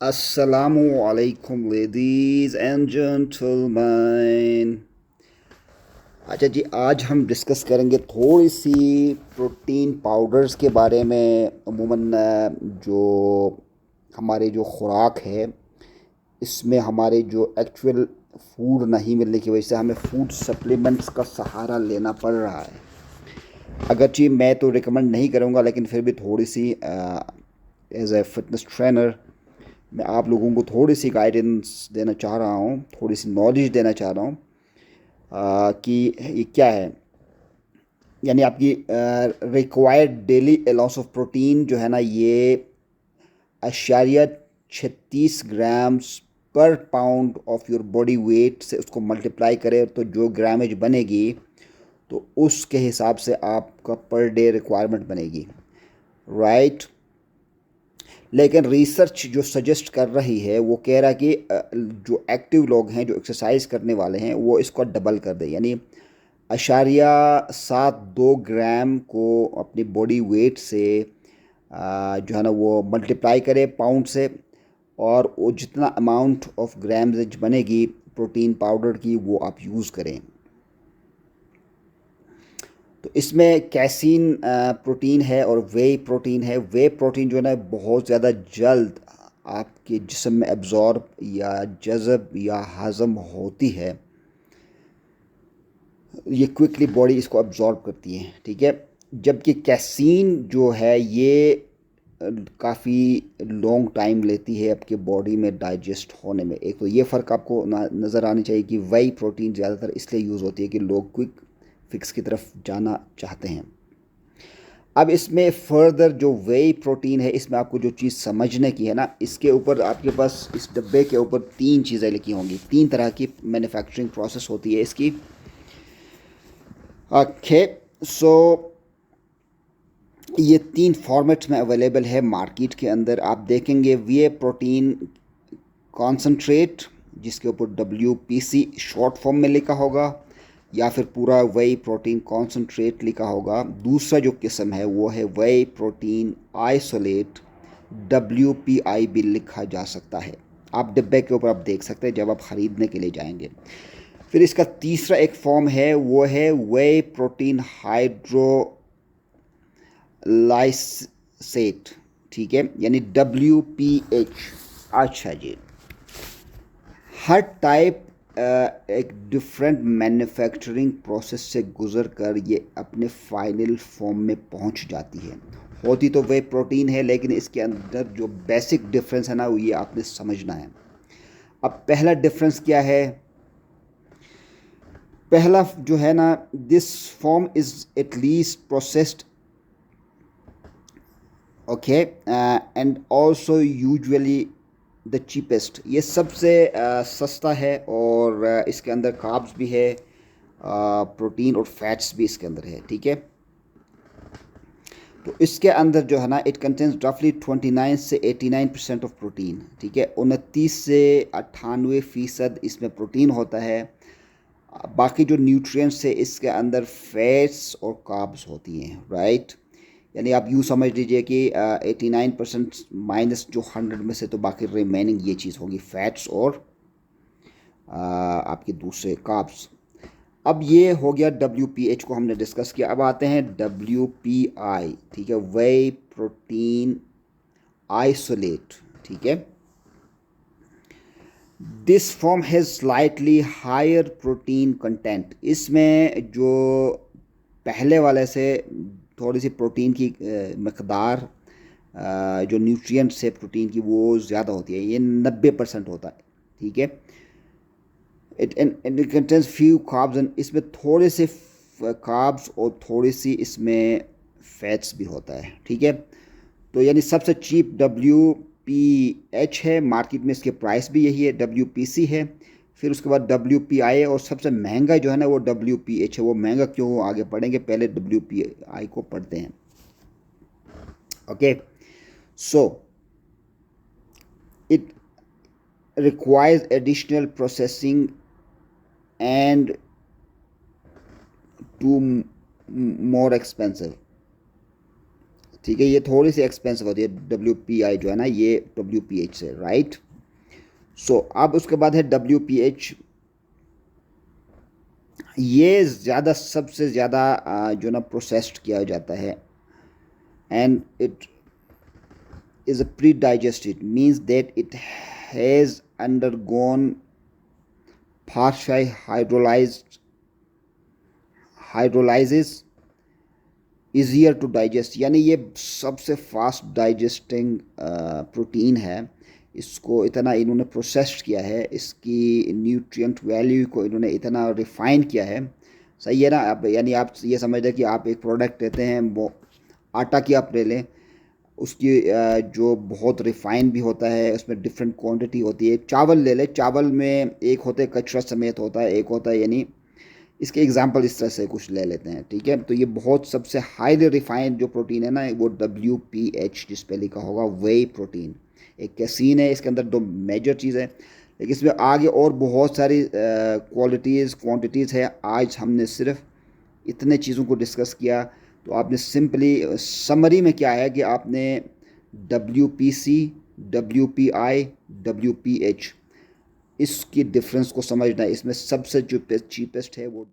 Assalamu alaikum ladies and gentlemen। अच्छा जी, आज हम डिस्कस करेंगे थोड़ी सी प्रोटीन पाउडर्स के बारे में। अमूमन जो हमारे जो खुराक है, इसमें हमारे जो एक्चुअल फूड नहीं मिलने की वजह से हमें फूड सप्लीमेंट्स का सहारा लेना पड़ रहा है। अगरचे मैं तो रिकमेंड नहीं करूँगा, लेकिन फिर भी थोड़ी सी एज ए फिटनेस ट्रेनर मैं आप लोगों को थोड़ी सी गाइडेंस देना चाह रहा हूँ, थोड़ी सी नॉलेज देना चाह रहा हूँ कि ये क्या है। यानी आपकी required daily allowance of protein जो है ना, ये 36 ग्राम्स पर pound of your body weight से उसको मल्टीप्लाई करें तो जो ग्रामेज बनेगी, तो उसके हिसाब से आपका पर डे रिक्वायरमेंट बनेगी, राइट। लेकिन रिसर्च जो सजेस्ट कर रही है वो कह रहा है कि जो एक्टिव लोग हैं, जो एक्सरसाइज करने वाले हैं, वो इसको डबल कर दें। यानी 0.72 ग्राम को अपनी बॉडी वेट से जो है ना वो मल्टीप्लाई करें पाउंड से, और वो जितना अमाउंट ऑफ ग्राम्स बनेगी प्रोटीन पाउडर की, वो आप यूज़ करें। तो इसमें कैसीन प्रोटीन है और वे प्रोटीन है। वे प्रोटीन जो है ना बहुत ज़्यादा जल्द आपके जिस्म में एब्जॉर्ब या जज़ब या हज़म होती है। ये क्विकली बॉडी इसको एब्जॉर्ब करती है, ठीक है। जबकि कैसीन जो है ये काफ़ी लॉन्ग टाइम लेती है आपके बॉडी में डाइजेस्ट होने में। एक तो ये फ़र्क आपको नज़र आनी चाहिए कि वही प्रोटीन ज़्यादातर इसलिए यूज़ होती है कि लोग क्विक फिक्स की तरफ जाना चाहते हैं। अब इसमें फर्दर जो वे प्रोटीन है, इसमें आपको जो चीज़ समझने की है ना, इसके ऊपर आपके पास इस डब्बे के ऊपर 3 चीज़ें लिखी होंगी। 3 तरह की मैन्युफैक्चरिंग प्रोसेस होती है इसकी। ओके, सो ये 3 फॉर्मेट्स में अवेलेबल है मार्केट के अंदर। आप देखेंगे वे प्रोटीन कॉन्सनट्रेट, जिसके ऊपर WPC शॉर्ट फॉर्म में लिखा होगा, या फिर पूरा वे प्रोटीन कॉन्सनट्रेट लिखा होगा। दूसरा जो किस्म है वो है वे प्रोटीन आइसोलेट, WPI भी लिखा जा सकता है। आप डिब्बे के ऊपर आप देख सकते हैं जब आप ख़रीदने के लिए जाएंगे। फिर इसका तीसरा एक फॉर्म है, वो है वे प्रोटीन हाइड्रोलाइसेट, ठीक है, यानी WPH। अच्छा जी, हर टाइप एक डिफरेंट मैन्युफैक्चरिंग प्रोसेस से गुजर कर ये अपने फाइनल फॉर्म में पहुंच जाती है। होती तो वे प्रोटीन है, लेकिन इसके अंदर जो बेसिक डिफरेंस है ना, वो ये आपने समझना है। अब पहला डिफरेंस क्या है? पहला जो है ना, this form is at least processed, okay, and also usually the cheapest. ये सबसे सस्ता है, और इसके अंदर कार्ब्स भी है, प्रोटीन और फैट्स भी इसके अंदर है, ठीक है। तो इसके अंदर जो है ना, इट कंटेन्स रफली 29 से 89% ऑफ प्रोटीन, ठीक है। 29 से 98% इसमें प्रोटीन होता है। बाकी जो न्यूट्रिएंट्स है इसके अंदर फैट्स और कार्ब्स होती हैं, राइट। यानी आप यूँ समझ लीजिए कि 89% माइनस जो 100 में से, तो बाकी रिमेनिंग ये चीज़ होगी फैट्स और आपके दूसरे कार्ब्स। अब ये हो गया WPH को हमने डिस्कस किया। अब आते हैं WPI, ठीक है, वे प्रोटीन आइसोलेट, ठीक है। This form has slightly higher protein content. इसमें जो पहले वाले से थोड़ी सी प्रोटीन की मकदार, जो न्यूट्रिएंट्स है प्रोटीन की, वो ज़्यादा होती है। ये 90% होता है, ठीक है। It contains few carbs, and इसमें थोड़े से कार्ब्स और थोड़ी सी इसमें फैट्स भी होता है, ठीक है। तो यानी सबसे चीप WPH है मार्केट में, इसके प्राइस भी यही है। WPC है, फिर उसके बाद WPI है, और सबसे महंगा जो है ना वो WPH है। वो महंगा क्यों, आगे पढ़ेंगे, पहले WPI को पढ़ते हैं। Okay, so it requires additional processing and to more expensive, ठीक है, ये थोड़ी सी एक्सपेंसिव होती है WPI जो है ना, ये WPH से, राइट। सो अब उसके बाद है WPH। ये ज़्यादा, सबसे ज़्यादा जो ना प्रोसेस्ड किया जाता है, and it is a pre-digested, means that it has undergone partial hydrolysis, easier to digest, यानी ये सबसे फास्ट डाइजेस्टिंग प्रोटीन है। इसको इतना इन्होंने प्रोसेस्ड किया है, इसकी न्यूट्रिएंट वैल्यू को इन्होंने इतना रिफाइन किया है, सही है ना। आप यानी आप ये समझ लें कि आप एक प्रोडक्ट लेते हैं, वो आटा की आप ले लें, उसकी जो बहुत रिफाइन भी होता है, उसमें डिफरेंट क्वांटिटी होती है। चावल ले ले, चावल में एक होते कचरा समेत होता है, एक होता है, यानी इसके एग्जांपल इस तरह से कुछ ले लेते हैं, ठीक है। तो ये बहुत सबसे हाईली रिफाइंड जो प्रोटीन है ना, वो WPH जिस पे लिखा होगा, वे प्रोटीन। एक कैसीन है, इसके अंदर 2 मेजर चीज़ है, लेकिन इसमें आगे और बहुत सारी क्वालिटीज़ क्वांटिटीज़ है। आज हमने सिर्फ इतने चीज़ों को डिस्कस किया। तो आपने सिंपली समरी में क्या है कि आपने WPC, WPI, WPH, इसकी डिफरेंस को समझना है। इसमें सबसे जो चीपेस्ट है वो